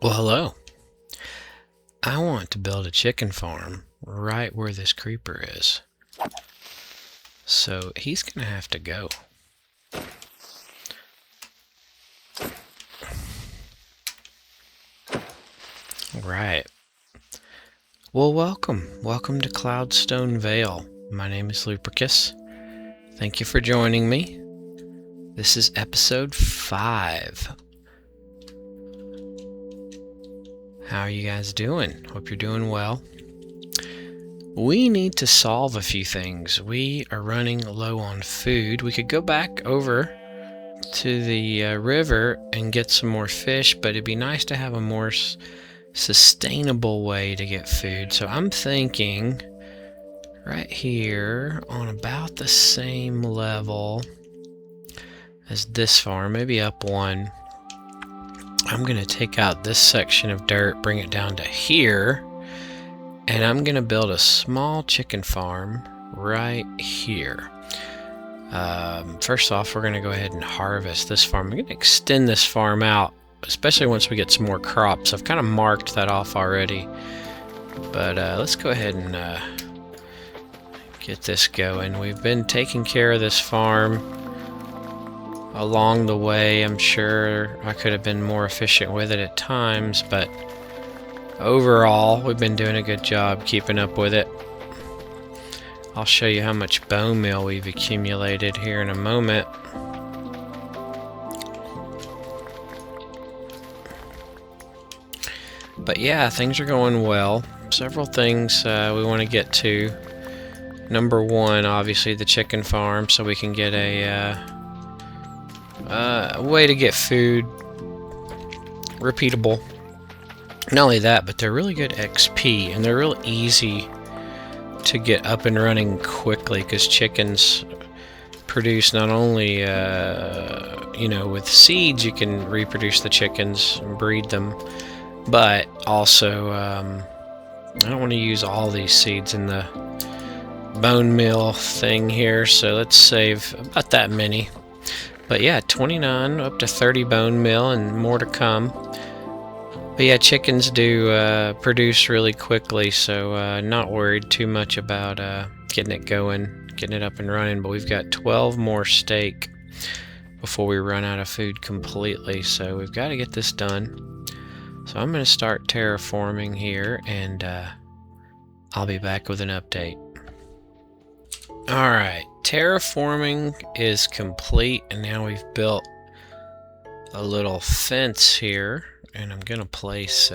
Well, hello. I want to build a chicken farm right where this creeper is. So he's going to have to go. Right. Well, welcome. Welcome to Cloudstone Vale. My name is Lupercus. Thank you for joining me. This is episode 5. How are you guys doing? Hope you're doing well. We need to solve a few things. We are running low on food. We could go back over to the river and get some more fish, but it'd be nice to have a more sustainable way to get food. So I'm thinking right here on about the same level as this farm, maybe up one. I'm going to take out this section of dirt, bring it down to here, and I'm going to build a small chicken farm right here. First off, we're going to go ahead and harvest this farm. I'm going to extend this farm out, especially once we get some more crops. I've kind of marked that off already, but let's go ahead and get this going. We've been taking care of this farm along the way. I'm sure I could have been more efficient with it at times, but overall, we've been doing a good job keeping up with it. I'll show you how much bone meal we've accumulated here in a moment. But yeah, things are going well. Several things we want to get to. Number one, obviously the chicken farm, so we can get a way to get food repeatable. Not only that, but they're really good XP, and they're real easy to get up and running quickly, because chickens produce not only with seeds you can reproduce the chickens and breed them, but also I don't want to use all these seeds in the bone meal thing here, so let's save about that many. But yeah, 29 up to 30 bone meal and more to come. But yeah, chickens do produce really quickly, so not worried too much about getting it going, getting it up and running. But we've got 12 more steak before we run out of food completely, so we've got to get this done. So I'm going to start terraforming here, and I'll be back with an update. Alright, terraforming is complete, and now we've built a little fence here. And I'm going to place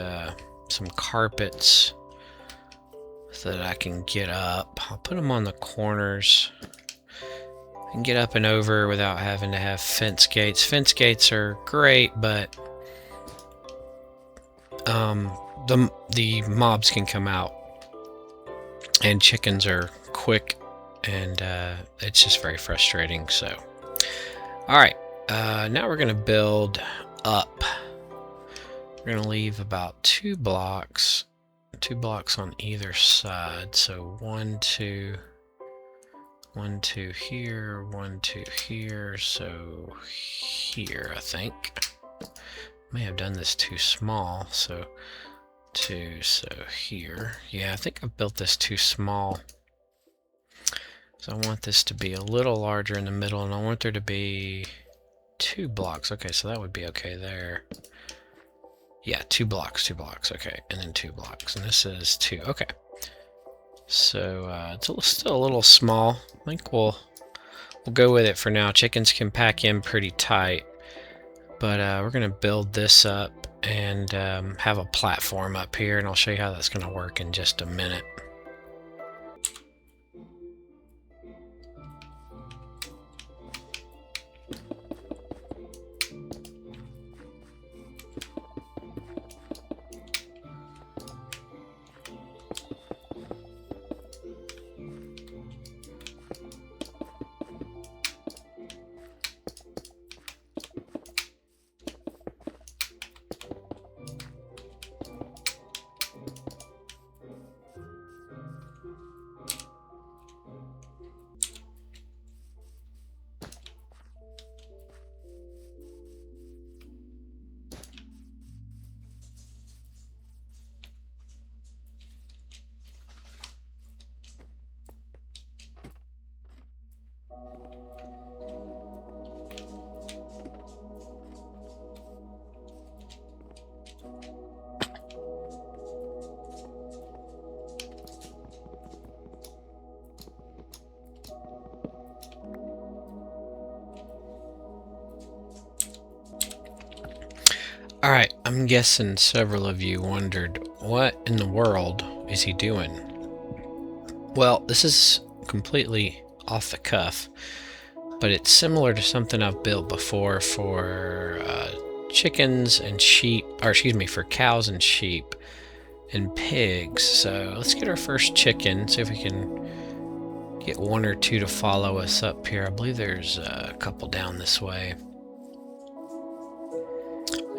some carpets so that I can get up. I'll put them on the corners and get up and over without having to have fence gates. Fence gates are great, but the mobs can come out. And chickens are quick, and it's just very frustrating. So, alright, now we're going to build up. We're going to leave about 2 blocks on either side. So 1, 2, 1, 2 here, 1, 2 here, so here, I think. May have done this too small, so 2, so here. Yeah, I think I've built this too small. So I want this to be a little larger in the middle, and I want there to be 2 blocks. Okay, so that would be okay there. Yeah, 2 blocks, okay, and then 2 blocks, and this is 2, okay. So, it's still a little small. I think we'll go with it for now. Chickens can pack in pretty tight, but we're going to build this up and have a platform up here, and I'll show you how that's going to work in just a minute. Alright, I'm guessing several of you wondered, what in the world is he doing? Well, this is completely off the cuff, but it's similar to something I've built before for chickens and sheep, or excuse me, for cows and sheep and pigs. So let's get our first chicken, see if we can get one or two to follow us up here. I believe there's a couple down this way.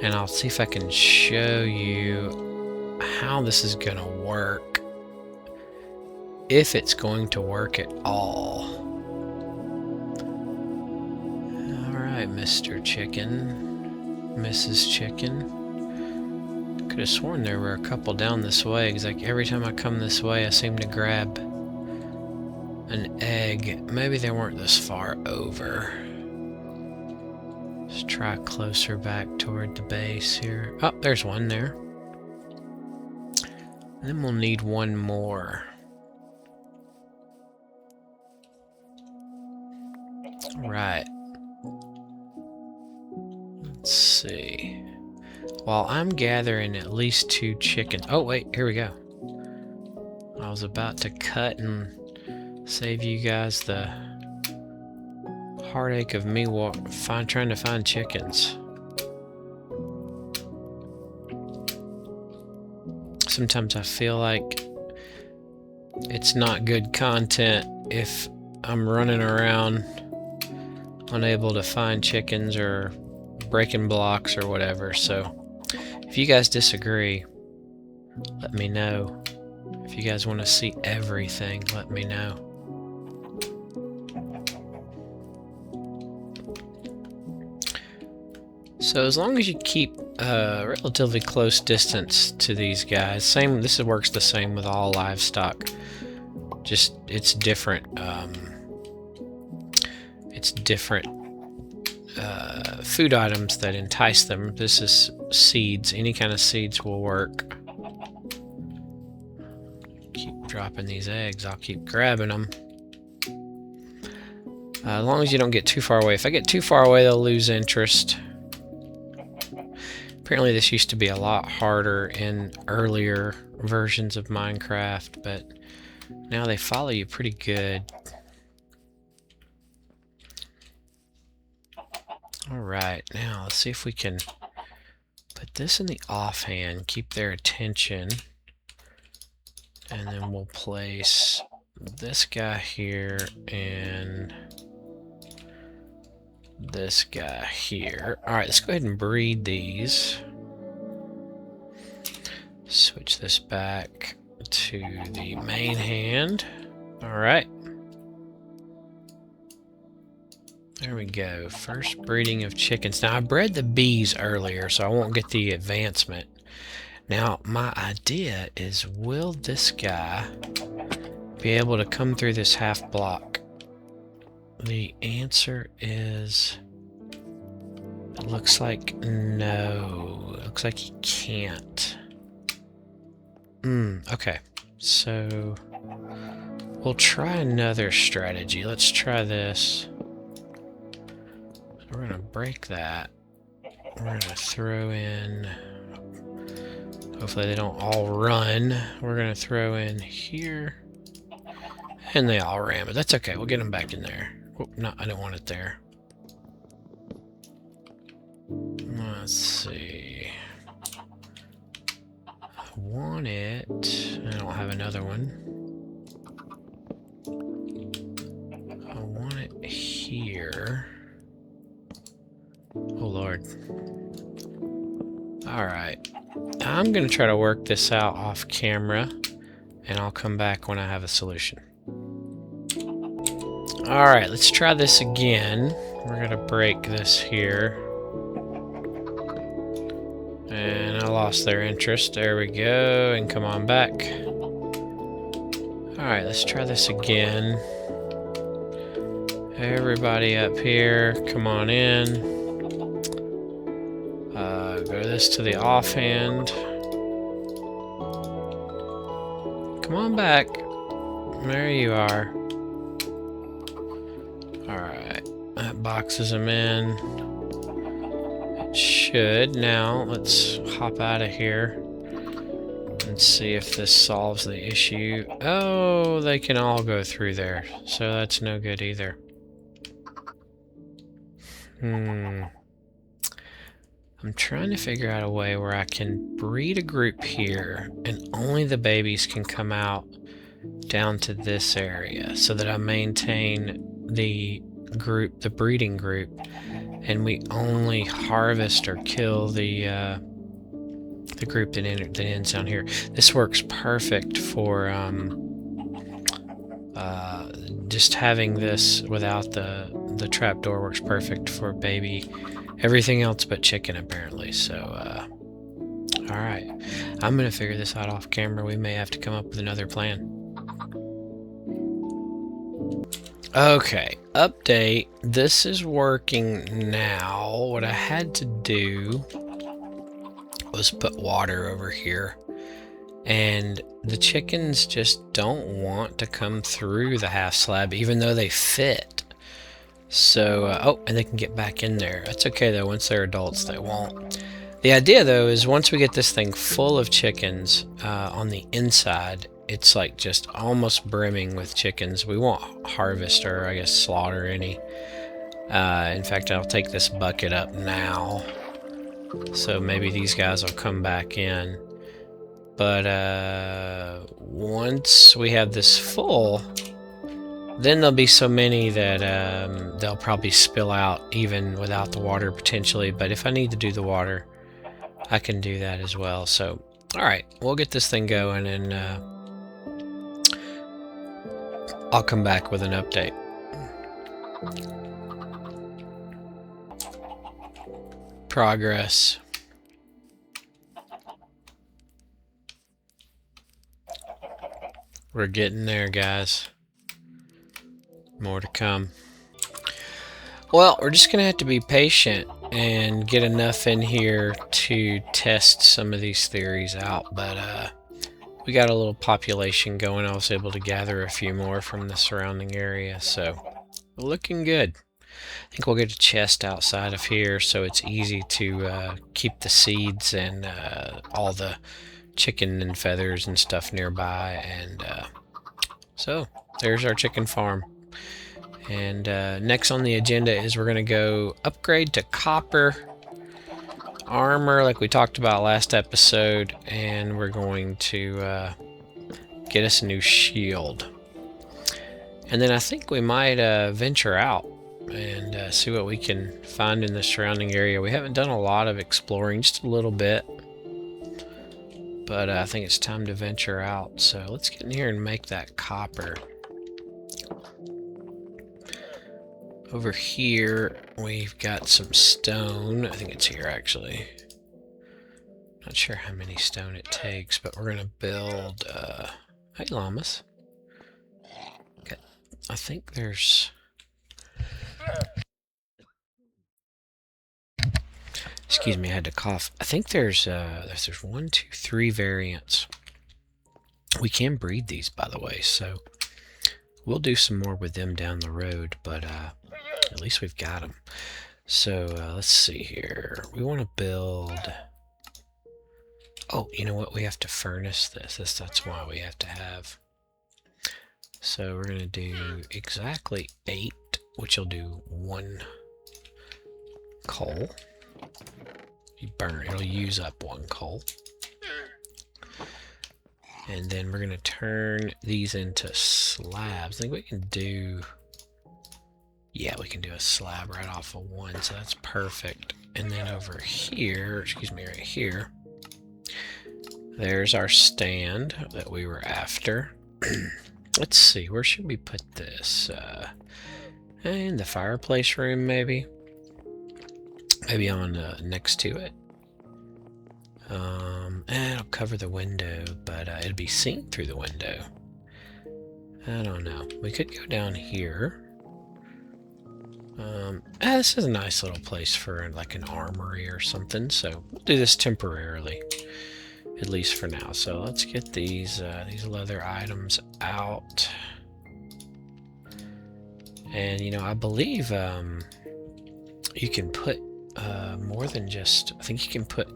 And I'll see if I can show you how this is going to work, if it's going to work at all. Alright, Mr. Chicken, Mrs. Chicken. Could have sworn there were a couple down this way, because like every time I come this way I seem to grab an egg. Maybe they weren't this far over. Let's try closer back toward the base here. Oh, there's one there. And then we'll need one more. Right. Let's see. While I'm gathering at least 2 chickens. Oh, wait, here we go. I was about to cut and save you guys the heartache of me trying to find chickens. Sometimes I feel like it's not good content if I'm running around unable to find chickens or breaking blocks or whatever. So if you guys disagree, let me know. If you guys want to see everything, let me know. So as long as you keep a relatively close distance to these guys, this works the same with all livestock. Just it's different. It's different food items that entice them. This is seeds. Any kind of seeds will work. Keep dropping these eggs. I'll keep grabbing them. As long as you don't get too far away. If I get too far away, they'll lose interest. Apparently this used to be a lot harder in earlier versions of Minecraft, but now they follow you pretty good. Alright, now let's see if we can put this in the offhand, keep their attention, and then we'll place this guy here and this guy here. Alright, let's go ahead and breed these. Switch this back to the main hand. Alright. There we go. First breeding of chickens. Now, I bred the bees earlier, so I won't get the advancement. Now, my idea is, will this guy be able to come through this half block? The answer is, it looks like no. It looks like he can't. Okay. So, we'll try another strategy. Let's try this. So we're going to break that. We're going to throw in, hopefully they don't all run. We're going to throw in here. And they all ran, but that's okay. We'll get them back in there. Oh, no, I didn't want it there. Let's see. I want it. I don't have another one. I want it here. Oh, Lord. Alright. I'm going to try to work this out off camera, and I'll come back when I have a solution. Alright, let's try this again. We're going to break this here. And I lost their interest. There we go. And come on back. Alright, let's try this again. Everybody up here, come on in. Go this to the offhand. Come on back. There you are. Alright, that boxes them in. It should. Now, let's hop out of here and see if this solves the issue. Oh, they can all go through there, so that's no good either. I'm trying to figure out a way where I can breed a group here and only the babies can come out down to this area so that I maintain the group, the breeding group, and we only harvest or kill the group that ends down here. This works perfect for just having this without the trapdoor works perfect for baby. Everything else but chicken, apparently. So, alright. I'm going to figure this out off camera. We may have to come up with another plan. Okay, update. This is working now. What I had to do was put water over here. And the chickens just don't want to come through the half slab, even though they fit. So, oh, and they can get back in there. That's okay, though. Once they're adults, they won't. The idea, though, is once we get this thing full of chickens on the inside, it's like just almost brimming with chickens. We won't harvest or, I guess, slaughter any. In fact, I'll take this bucket up now. So maybe these guys will come back in. But once we have this full, then there'll be so many that they'll probably spill out even without the water potentially. But if I need to do the water, I can do that as well. So, alright, we'll get this thing going and I'll come back with an update. Progress. We're getting there, guys. More to come. Well, we're just gonna have to be patient and get enough in here to test some of these theories out, but we got a little population going. I was able to gather a few more from the surrounding area, so looking good. I think we'll get a chest outside of here so it's easy to keep the seeds and all the chicken and feathers and stuff nearby. And so there's our chicken farm. And next on the agenda is we're going to go upgrade to copper armor like we talked about last episode, and we're going to get us a new shield. And then I think we might venture out and see what we can find in the surrounding area. We haven't done a lot of exploring, just a little bit, but I think it's time to venture out. So let's get in here and make that copper. Over here, we've got some stone. I think it's here, actually. Not sure how many stone it takes, but we're going to build... Hey, llamas. Okay. I think there's... Excuse me, I had to cough. I think there's 1, 2, 3 variants. We can breed these, by the way, so we'll do some more with them down the road, but at least we've got them. So let's see here. We want to build... Oh, you know what? We have to furnace this. That's why we have to have... So we're going to do exactly 8, which will do 1 coal. It'll use up 1 coal. And then we're going to turn these into slabs. I think we can do... Yeah, we can do a slab right off of 1, so that's perfect. And then over here, excuse me, right here, there's our stand that we were after. Let's see, where should we put this? In the fireplace room, maybe? Maybe on next to it. And it'll cover the window, but it'll be seen through the window. I don't know. We could go down here. This is a nice little place for like an armory or something, so we'll do this temporarily, at least for now. So let's get these leather items out. And you know, I believe you can put more than just, I think you can put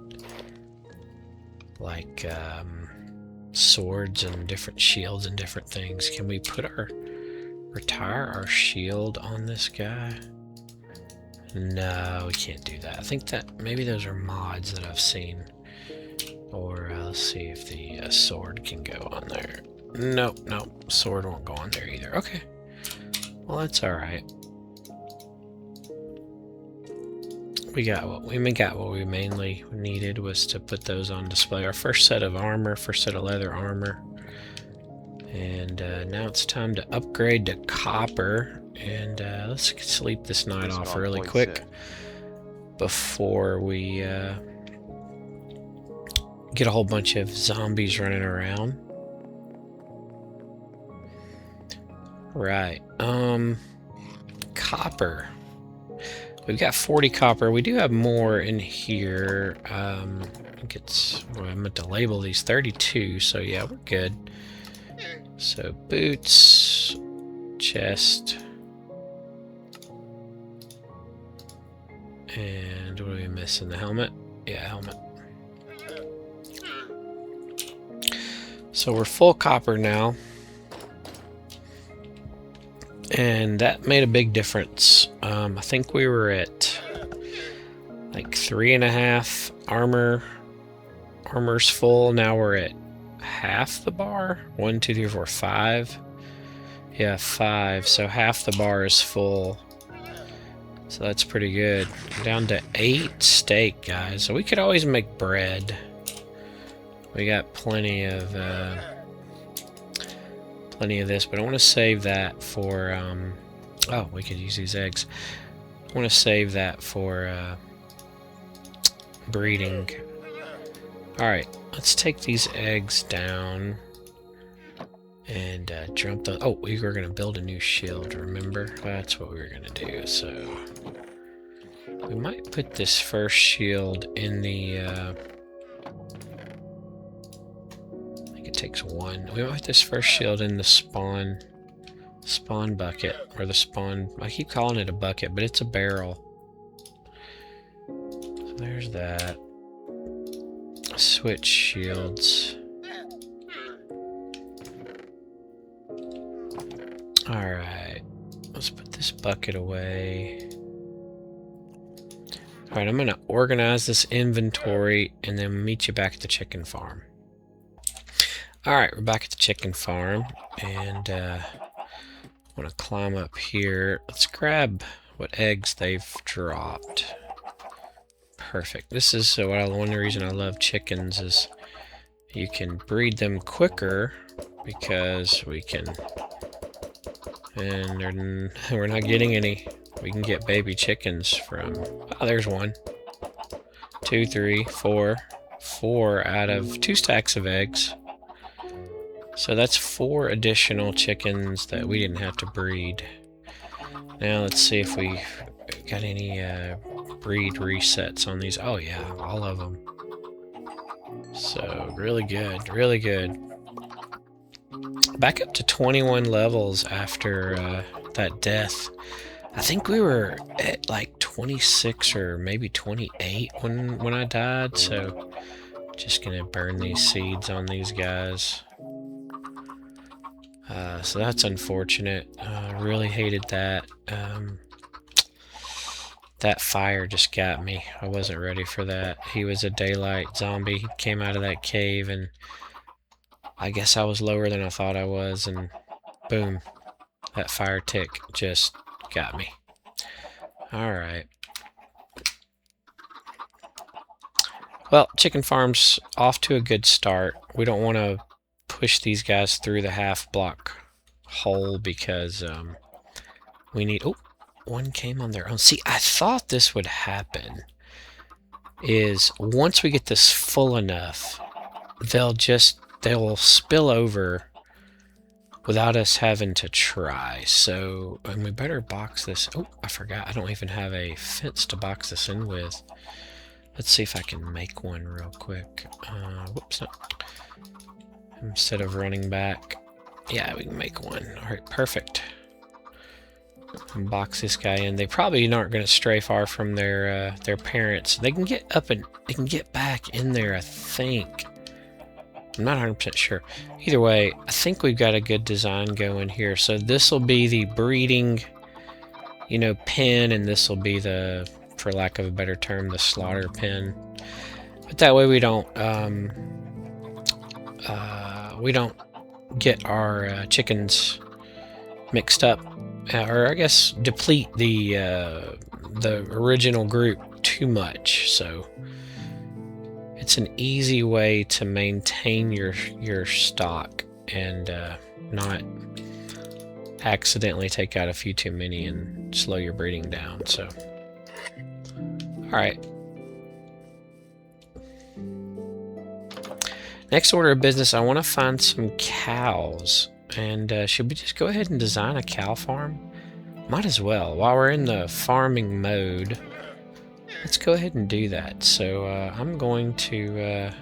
like swords and different shields and different things. Can we put retire our shield on this guy? No, we can't do that. I think that maybe those are mods that I've seen. Or let's see if the sword can go on there. Nope, nope, sword won't go on there either. Okay, well that's all right. We got what we mainly needed was to put those on display. Our first set of armor, first set of leather armor. And now it's time to upgrade to copper. And let's sleep this night off really quick before we get a whole bunch of zombies running around. Right. Copper. We've got 40 copper. We do have more in here. I think it's, well, I meant to label these 32, so yeah, we're good. So boots, chest, and what are we missing? The helmet? Yeah, helmet. So we're full copper now. And that made a big difference. I think we were at like 3.5 armor. Armor's full. Now we're at half the bar. 1, 2, 3, 4, 5. Yeah, 5. So half the bar is full. So that's pretty good. Down to 8 steak, guys. So we could always make bread. We got plenty of this, but I want to save that for oh, we could use these eggs. I want to save that for breeding. Alright, let's take these eggs down and jump the, oh, we were going to build a new shield, remember? That's what we were going to do. So we might put this first shield in the takes 1. We might put this first shield in the spawn bucket, or the spawn, I keep calling it a bucket, but it's a barrel. So there's that. Switch shields. Alright, let's put this bucket away. Alright, I'm gonna organize this inventory and then meet you back at the chicken farm. Alright, we're back at the chicken farm, and I want to climb up here. Let's grab what eggs they've dropped. Perfect. This is one of the reasons I love chickens is you can breed them quicker because we can, and we're not getting any. We can get baby chickens from, oh, there's 1, 2, 3, 4. 4 out of 2 stacks of eggs. So that's 4 additional chickens that we didn't have to breed. Now let's see if we got any breed resets on these. Oh yeah, all of them. So really good, really good. Back up to 21 levels after that death. I think we were at like 26 or maybe 28 when I died. So just gonna burn these seeds on these guys. So that's unfortunate. Really hated that. That fire just got me. I wasn't ready for that. He was a daylight zombie. He came out of that cave, and I guess I was lower than I thought I was, and boom. That fire tick just got me. Alright. Well, chicken farm's off to a good start. We don't want to push these guys through the half block hole because we need, oh, 1 came on their own. See, I thought this would happen is once we get this full enough, they'll spill over without us having to try. So, and we better box this. Oh, I forgot. I don't even have a fence to box this in with. Let's see if I can make one real quick. Whoops, no. Instead of running back. Yeah, we can make one. All right, perfect. And box this guy in. They probably aren't going to stray far from their parents. They can get up and they can get back in there, I think. I'm not 100% sure. Either way, I think we've got a good design going here. So this will be the breeding, you know, pen, and this will be the, for lack of a better term, the slaughter pen. But that way we don't get our chickens mixed up, or I guess deplete the original group too much. So it's an easy way to maintain your stock and not accidentally take out a few too many and slow your breeding down. So, all right. Next order of business, I want to find some cows. And should we just go ahead and design a cow farm? Might as well. While we're in the farming mode, let's go ahead and do that. So I'm going to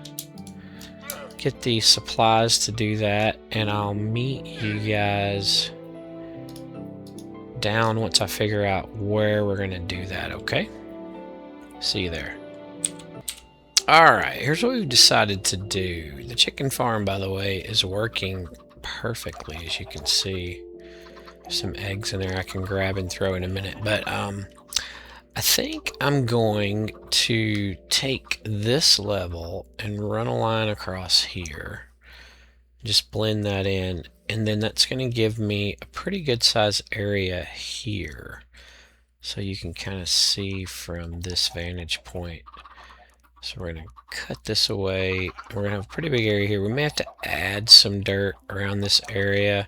get the supplies to do that, and I'll meet you guys down once I figure out where we're going to do that, okay? See you there. Alright, here's what we've decided to do. The chicken farm, by the way, is working perfectly, as you can see. Some eggs in there I can grab and throw in a minute, but I think I'm going to take this level and run a line across here. Just blend that in, and then that's going to give me a pretty good size area here. So you can kind of see from this vantage point. So we're going to cut this away. We're going to have a pretty big area here. We may have to add some dirt around this area.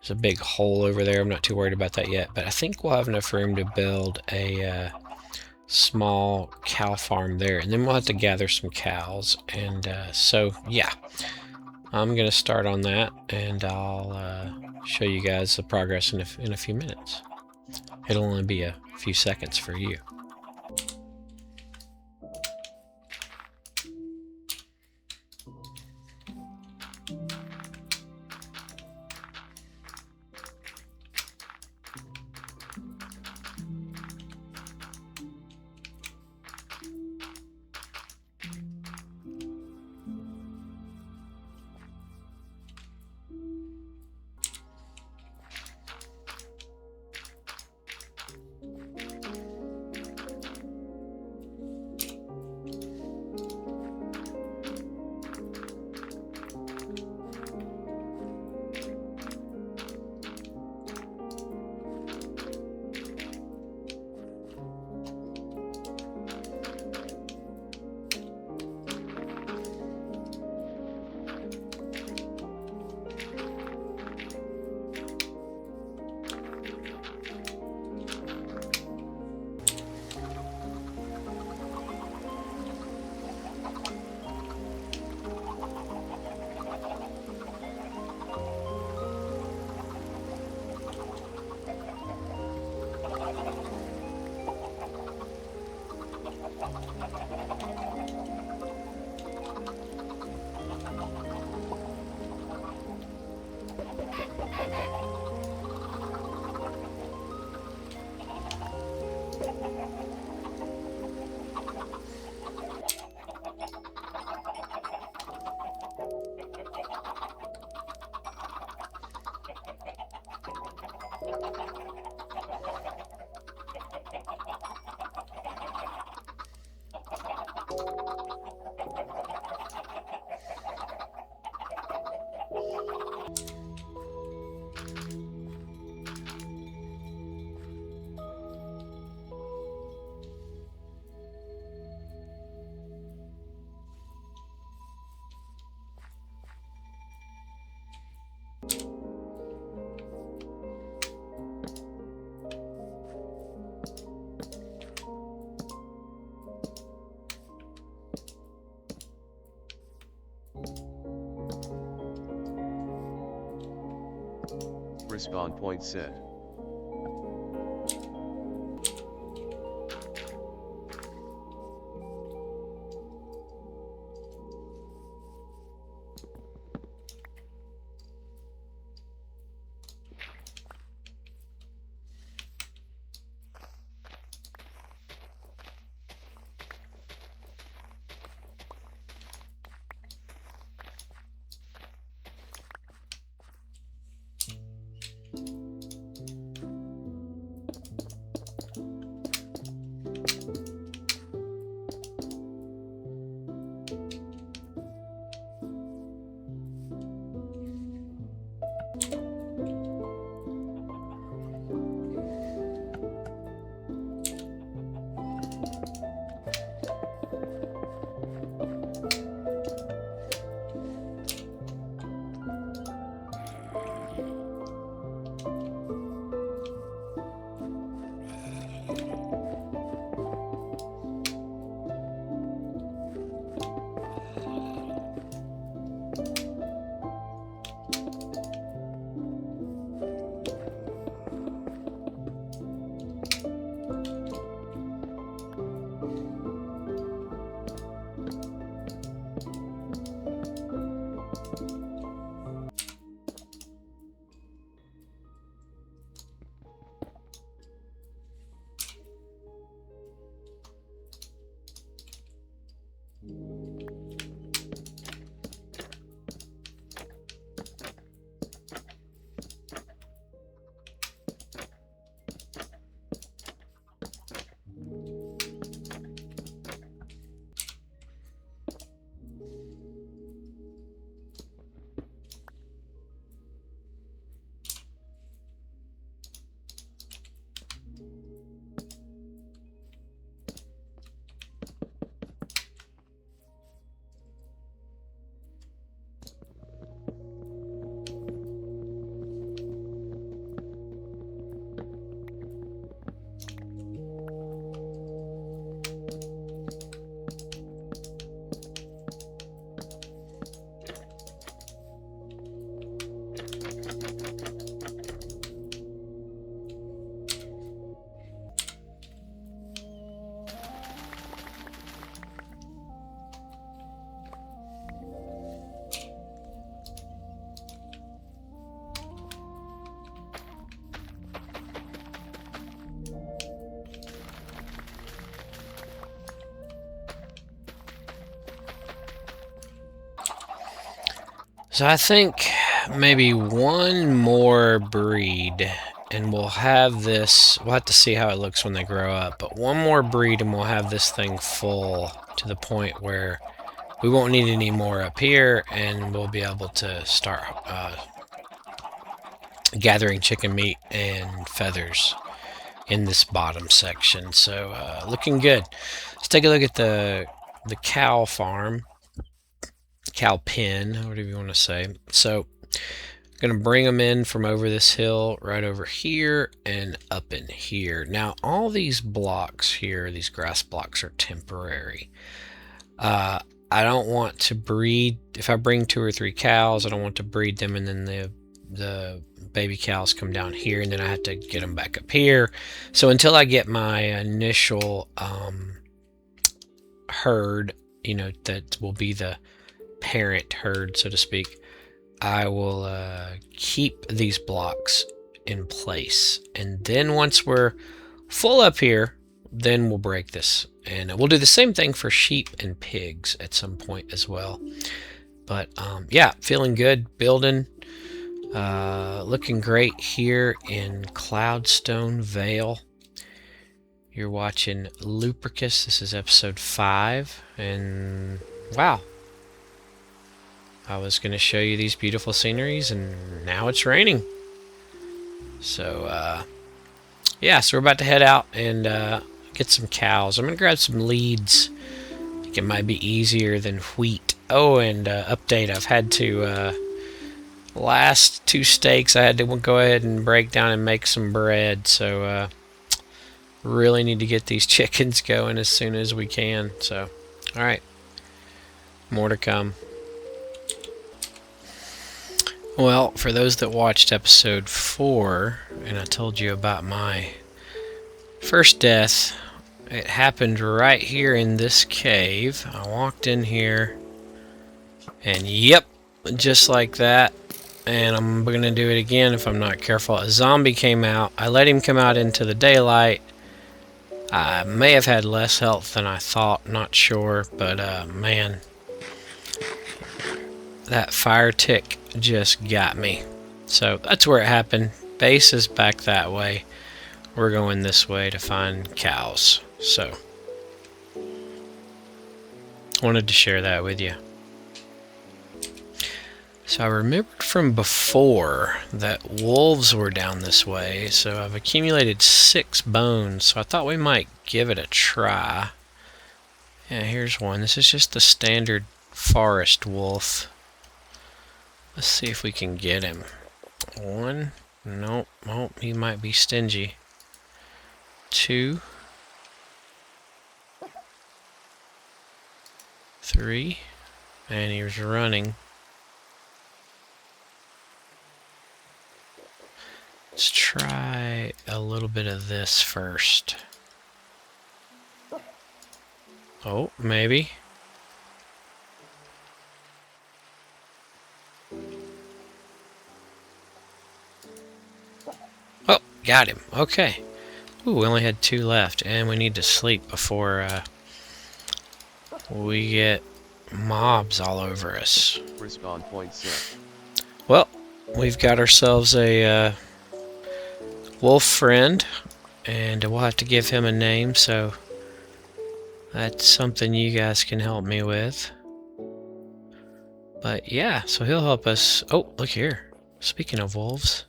There's a big hole over there. I'm not too worried about that yet, but I think we'll have enough room to build a small cow farm there, and then we'll have to gather some cows. And so yeah, I'm gonna start on that, and I'll show you guys the progress in a few minutes. It'll only be a few seconds for you. respawn point set. So I think maybe one more breed and we'll have this, we'll have to see how it looks when they grow up, but one more breed and we'll have this thing full to the point where we won't need any more up here and we'll be able to start gathering chicken meat and feathers in this bottom section. So looking good. Let's take a look at the cow farm, cow pen, whatever you want to say. So I'm going to bring them in from over this hill right over here and up in here. Now all these blocks here, these grass blocks, are temporary. I don't want to breed, if I bring 2 or 3 cows, I don't want to breed them and then the baby cows come down here and then I have to get them back up here. So until I get my initial herd, you know, that will be the parent herd, so to speak, I will keep these blocks in place. And then once we're full up here, then we'll break this. And we'll do the same thing for sheep and pigs at some point as well. But yeah, feeling good, building. Looking great here in Cloudstone Vale. You're watching Lupercus. This is episode 5. And wow. I was going to show you these beautiful sceneries, and now it's raining. So, yeah, so we're about to head out and get some cows. I'm going to grab some leads. I think it might be easier than wheat. Oh, and update, I've had to, last 2 steaks, I had to go ahead and break down and make some bread. So, really need to get these chickens going as soon as we can. So, alright, more to come. Well, for those that watched episode 4, and I told you about my first death, it happened right here in this cave. I walked in here, and yep, just like that. And I'm going to do it again if I'm not careful. A zombie came out. I let him come out into the daylight. I may have had less health than I thought, not sure, but man, that fire tick just got me. So that's where it happened. Base is back that way. We're going this way to find cows. So wanted to share that with you. So I remembered from before that wolves were down this way, so I've accumulated 6 bones, so I thought we might give it a try. Yeah, here's one. This is just the standard forest wolf. Let's see if we can get him. 1. Nope. Oh, he might be stingy. 2. 3. And he was running. Let's try a little bit of this first. Oh, maybe. Oh, got him. Okay. Ooh, we only had 2 left, and we need to sleep before we get mobs all over us. Respawn point set. Well, we've got ourselves a wolf friend, and we'll have to give him a name, so that's something you guys can help me with. But yeah, so he'll help us. Oh, look here. Speaking of wolves,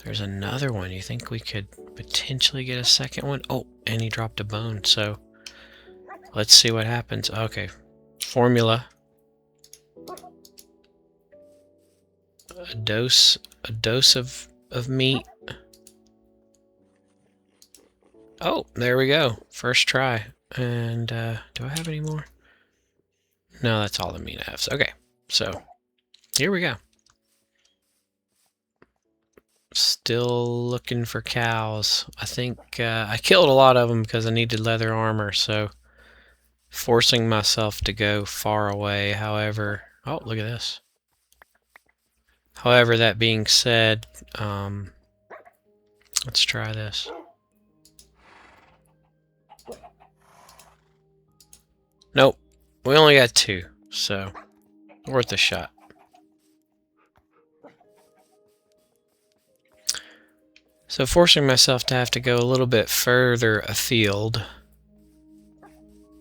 there's another one. You think we could potentially get a second one? Oh, and he dropped a bone, so let's see what happens. Okay, formula. A dose of meat. Oh, there we go. First try. And do I have any more? No, that's all the meat I have. Okay, so here we go. Still looking for cows. I think I killed a lot of them because I needed leather armor, so forcing myself to go far away. However, oh, look at this. However, that being said, let's try this. Nope, we only got 2, so worth a shot. So forcing myself to have to go a little bit further afield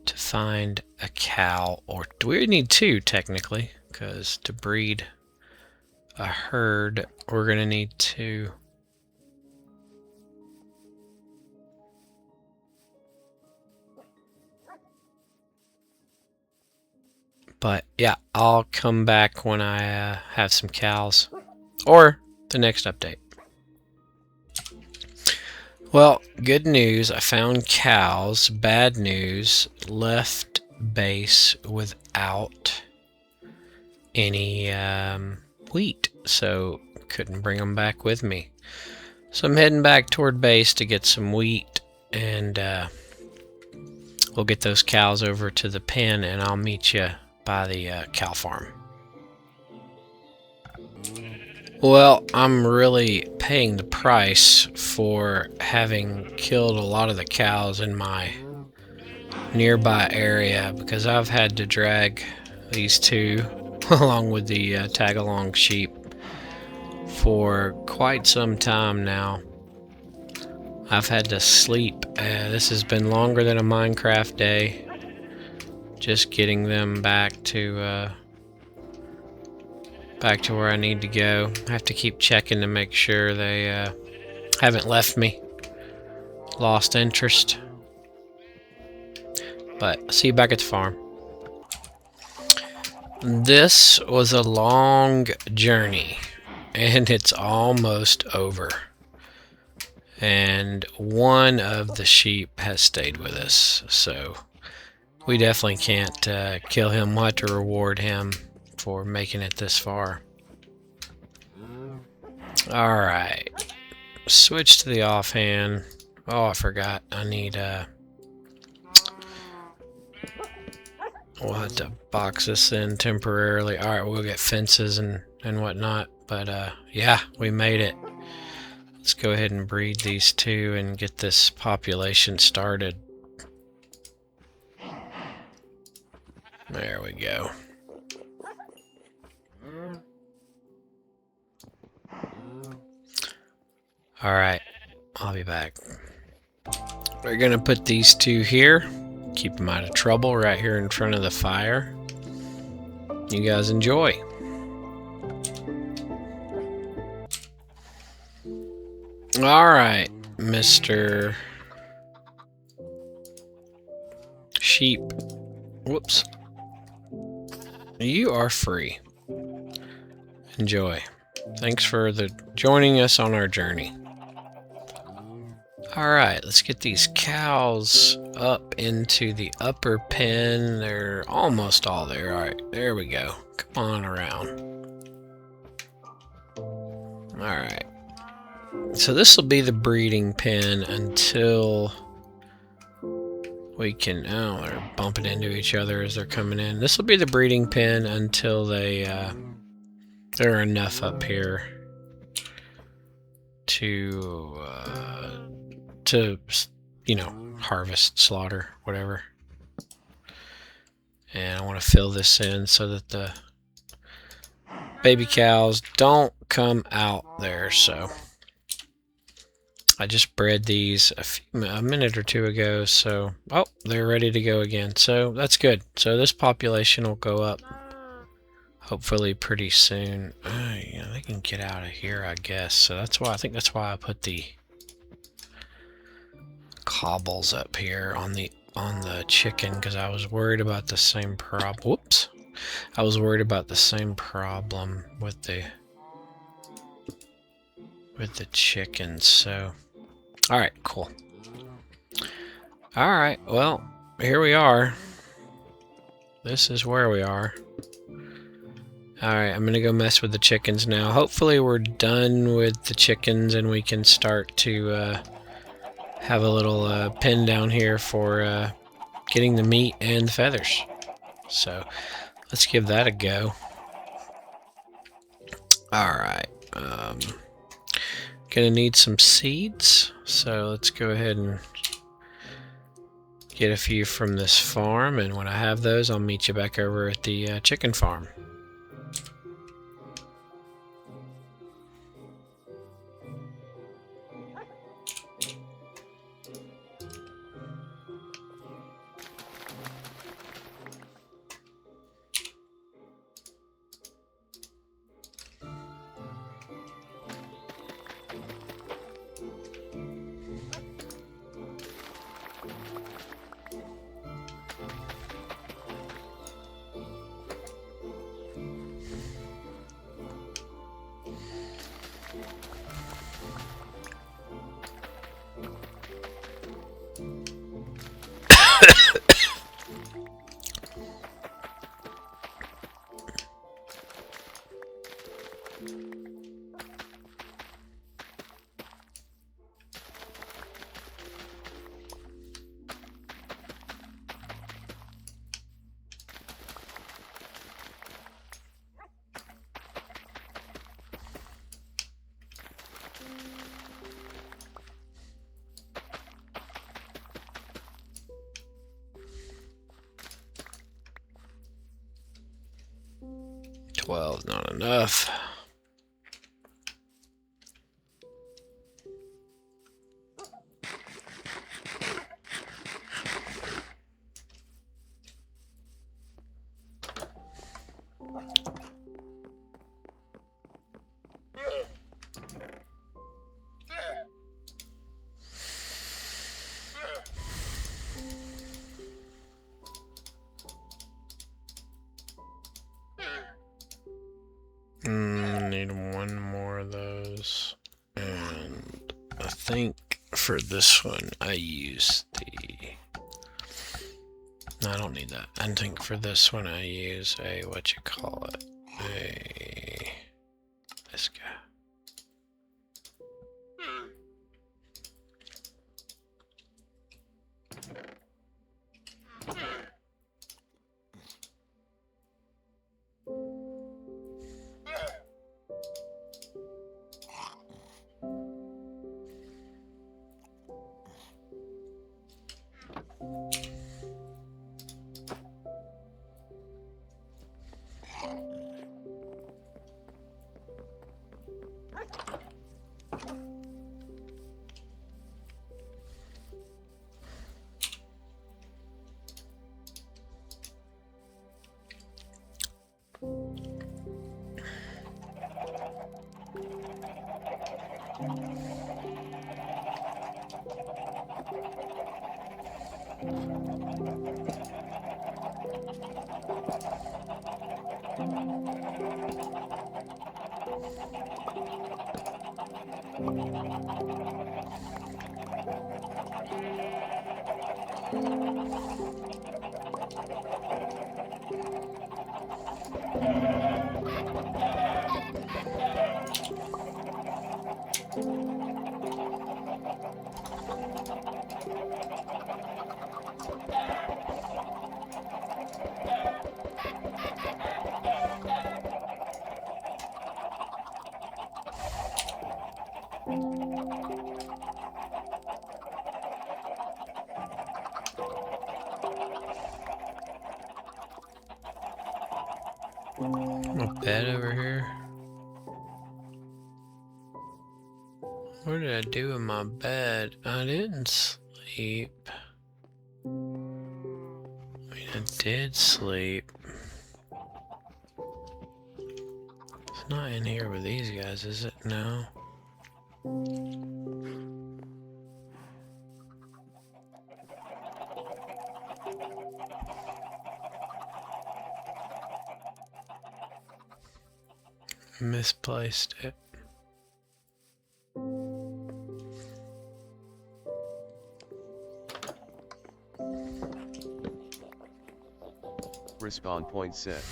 to find a cow, or do we need 2 technically? Because to breed a herd, we're gonna need 2. But yeah, I'll come back when I have some cows, or the next update. Well, good news, I found cows. Bad news, left base without any wheat, so couldn't bring them back with me. So I'm heading back toward base to get some wheat, and we'll get those cows over to the pen, and I'll meet you by the cow farm. Well, I'm really paying the price for having killed a lot of the cows in my nearby area, because I've had to drag these 2 along with the tag-along sheep for quite some time now. I've had to sleep. This has been longer than a Minecraft day, just getting them back to where I need to go. I have to keep checking to make sure they haven't left me, lost interest. But I'll see you back at the farm. This was a long journey, and it's almost over. And one of the sheep has stayed with us, so we definitely can't kill him. We'll have to reward him for making it this far. Alright. Switch to the offhand. Oh, I forgot. I need, we'll have to box this in temporarily. Alright, we'll get fences and whatnot. But, yeah, we made it. Let's go ahead and breed these two and get this population started. There we go. Alright, I'll be back. We're gonna put these two here. Keep them out of trouble right here in front of the fire. You guys enjoy. Alright, Mr. Sheep. Whoops. You are free. Enjoy. Thanks for joining us on our journey. Alright, let's get these cows up into the upper pen. They're almost all there. Alright, there we go. Come on around. Alright. So this will be the breeding pen until we can... Oh, they're bumping into each other as they're coming in. This will be the breeding pen until there are enough up here to you know, harvest, slaughter, whatever. And I want to fill this in so that the baby cows don't come out there. So I just bred these a minute or two ago, so oh, they're ready to go again. So that's good. So this population will go up hopefully pretty soon. Yeah, they can get out of here, I guess. So that's why I put the cobbles up here on the chicken, because I was worried about the same problem. Whoops. I was worried about the same problem with the chickens. So alright, cool. Alright, well, here we are. This is where we are. Alright, I'm gonna go mess with the chickens now. Hopefully we're done with the chickens and we can start to have a little pen down here for getting the meat and the feathers. So let's give that a go. Alright, gonna need some seeds, so let's go ahead and get a few from this farm, and when I have those I'll meet you back over at the chicken farm. Well, not enough. Need one more of those, and I think for this one I use the... No, I don't need that. I think for this one I use this guy. A bed over here. What did I do with my bed? I didn't sleep. I mean, I did sleep. It's not in here with these guys, is it? No. Misplaced it. Respawn point set.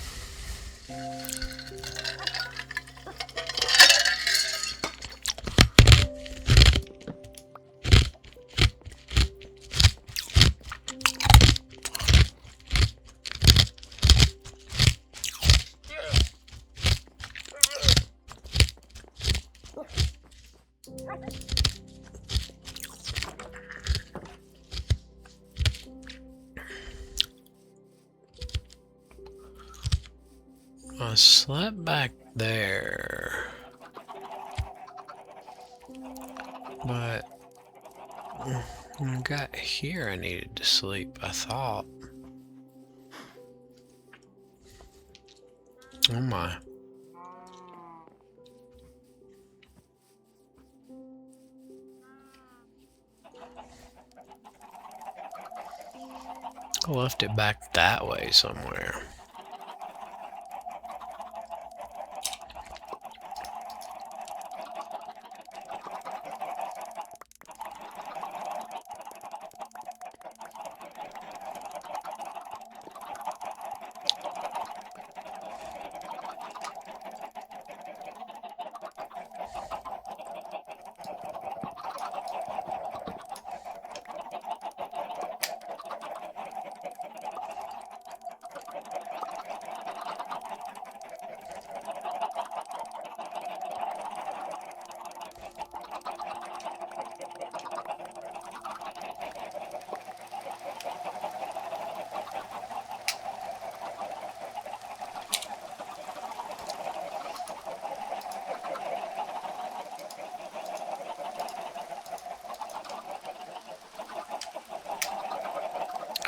I slept back there, but when I got here I needed to sleep, I thought. Oh my. I left it back that way somewhere.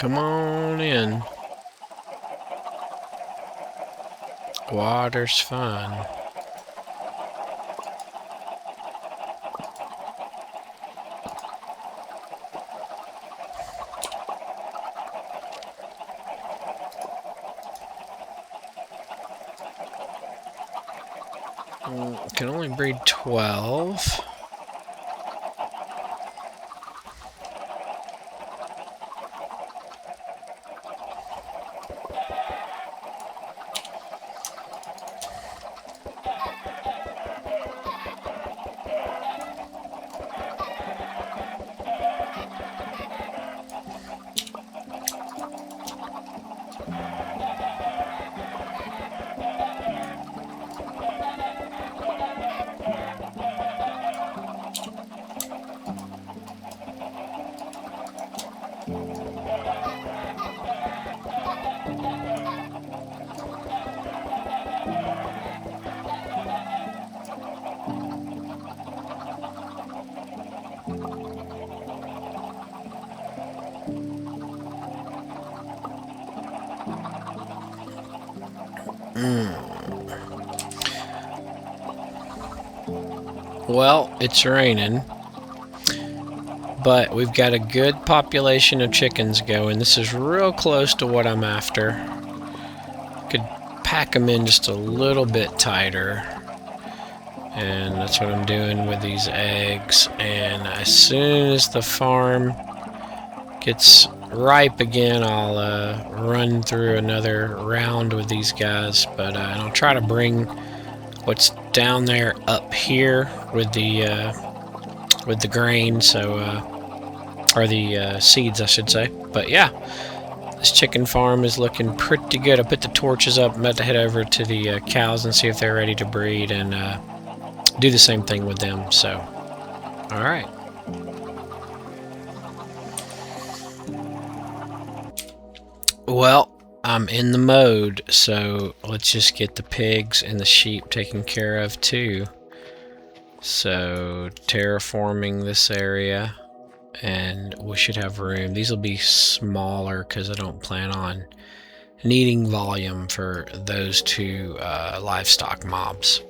Come on in. Water's fine. Can only breed 12. Well, it's raining, but we've got a good population of chickens going. This is real close to what I'm after. Could pack them in just a little bit tighter. And that's what I'm doing with these eggs. And as soon as the farm gets ripe again, I'll run through another round with these guys. But I'll try to bring what's down there up here with the grain, so or the seeds, I should say. But yeah, this chicken farm is looking pretty good. I put the torches up. I'm about to head over to the cows and see if they're ready to breed, and do the same thing with them. So, all right. Well, I'm in the mode, so let's just get the pigs and the sheep taken care of too. So, terraforming this area, and we should have room. These will be smaller because I don't plan on needing volume for those two livestock mobs.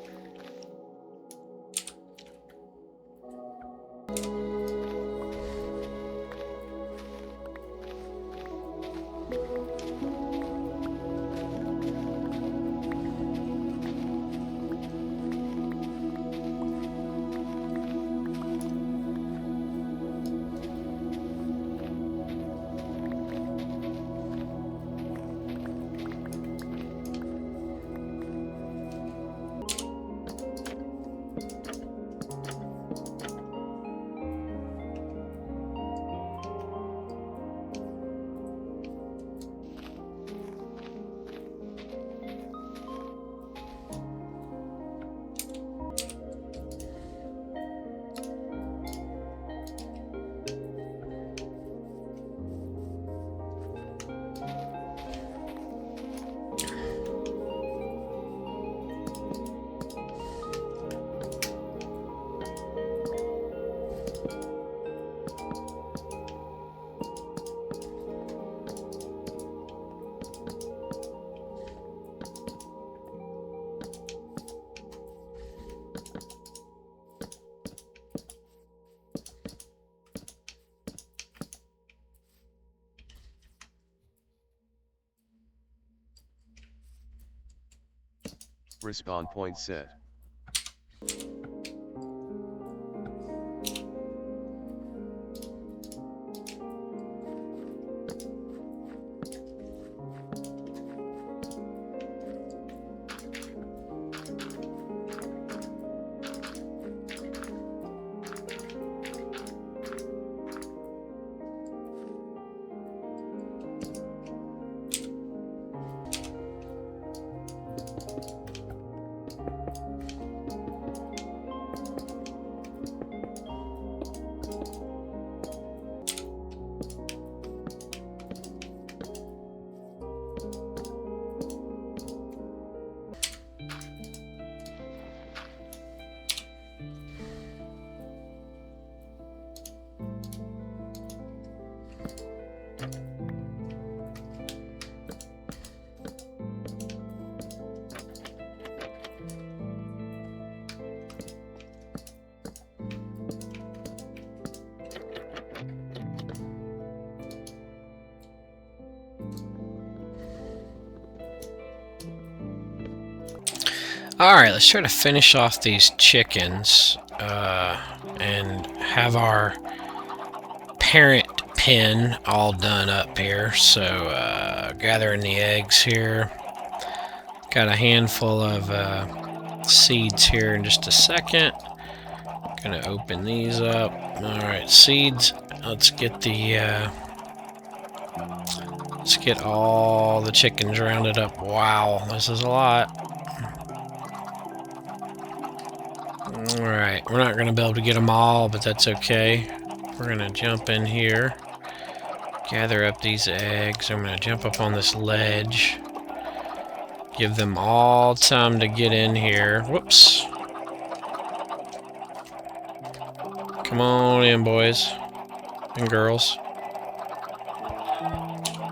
Respawn point set. Alright, let's try to finish off these chickens and have our parent pen all done up here. So, gathering the eggs here. Got a handful of seeds here in just a second. Gonna open these up. Alright, seeds. Let's get the let's get all the chickens rounded up. Wow, this is a lot. Alright, we're not going to be able to get them all, but that's okay. We're going to jump in here, gather up these eggs. I'm going to jump up on this ledge, give them all time to get in here. Whoops. Come on in, boys and girls.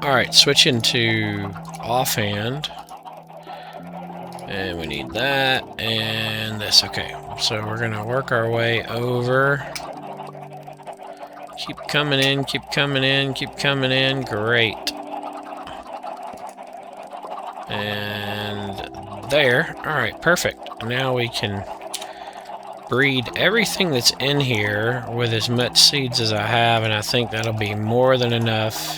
Alright, switching to offhand. And we need that and this. Okay, So we're gonna work our way over. Keep coming in, keep coming in, keep coming in. Great. And there. Alright, perfect. Now we can breed everything that's in here with as much seeds as I have, and I think that'll be more than enough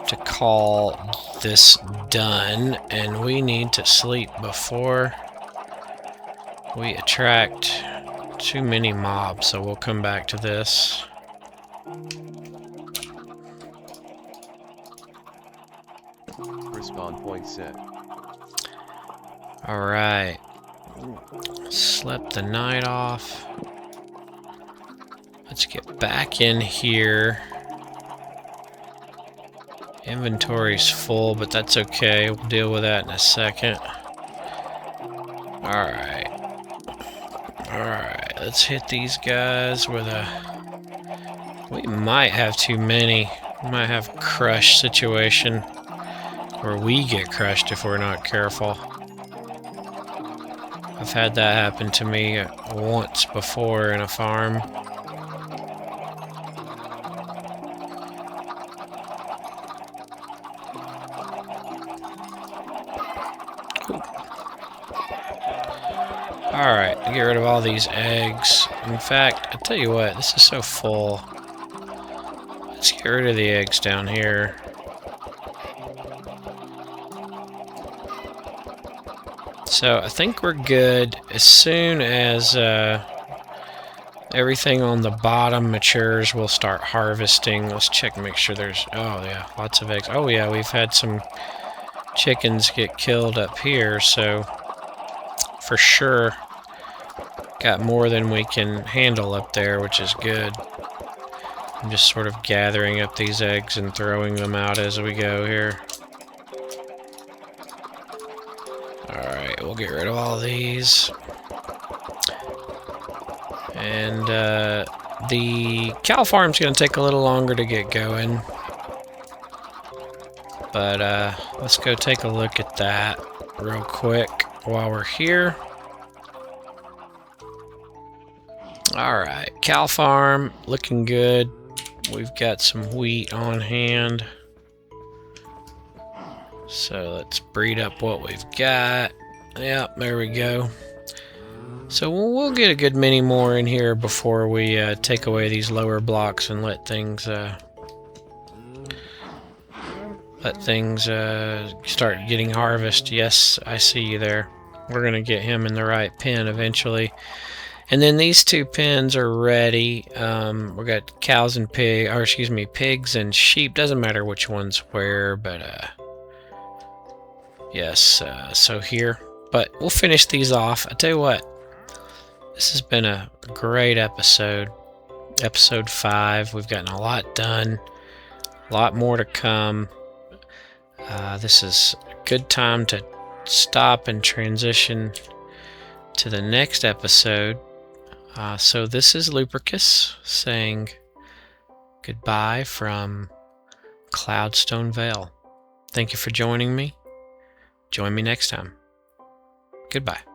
to call this done. And we need to sleep before we attract too many mobs, so we'll come back to this. Respawn point set. Alright. Slept the night off. Let's get back in here. Inventory's full, but that's okay. We'll deal with that in a second. Alright. Alright, let's hit these guys with a... We might have too many. We might have a crush situation where we get crushed if we're not careful. I've had that happen to me once before in a farm. Alright, get rid of all these eggs. In fact, I tell you what, this is so full. Let's get rid of the eggs down here. So I think we're good. As soon as everything on the bottom matures, we'll start harvesting. Let's check and make sure there's... Oh yeah, lots of eggs. Oh yeah, we've had some chickens get killed up here, so for sure got more than we can handle up there, which is good. I'm just sort of gathering up these eggs and throwing them out as we go here. Alright, we'll get rid of all these. And the cow farm's going to take a little longer to get going. But let's go take a look at that real quick while we're here. Alright, cow farm looking good. We've got some wheat on hand. So let's breed up what we've got. Yep, there we go. So we'll get a good many more in here before we take away these lower blocks and let things start getting harvest. Yes, I see you there. We're gonna get him in the right pen eventually. And then these two pens are ready. We got cows and pigs and sheep. Doesn't matter which one's where, but yes. So here, but we'll finish these off. I tell you what, this has been a great episode. Episode 5. We've gotten a lot done. A lot more to come. This is a good time to stop and transition to the next episode. So this is Lupercus saying goodbye from Cloudstone Vale. Thank you for joining me. Join me next time. Goodbye.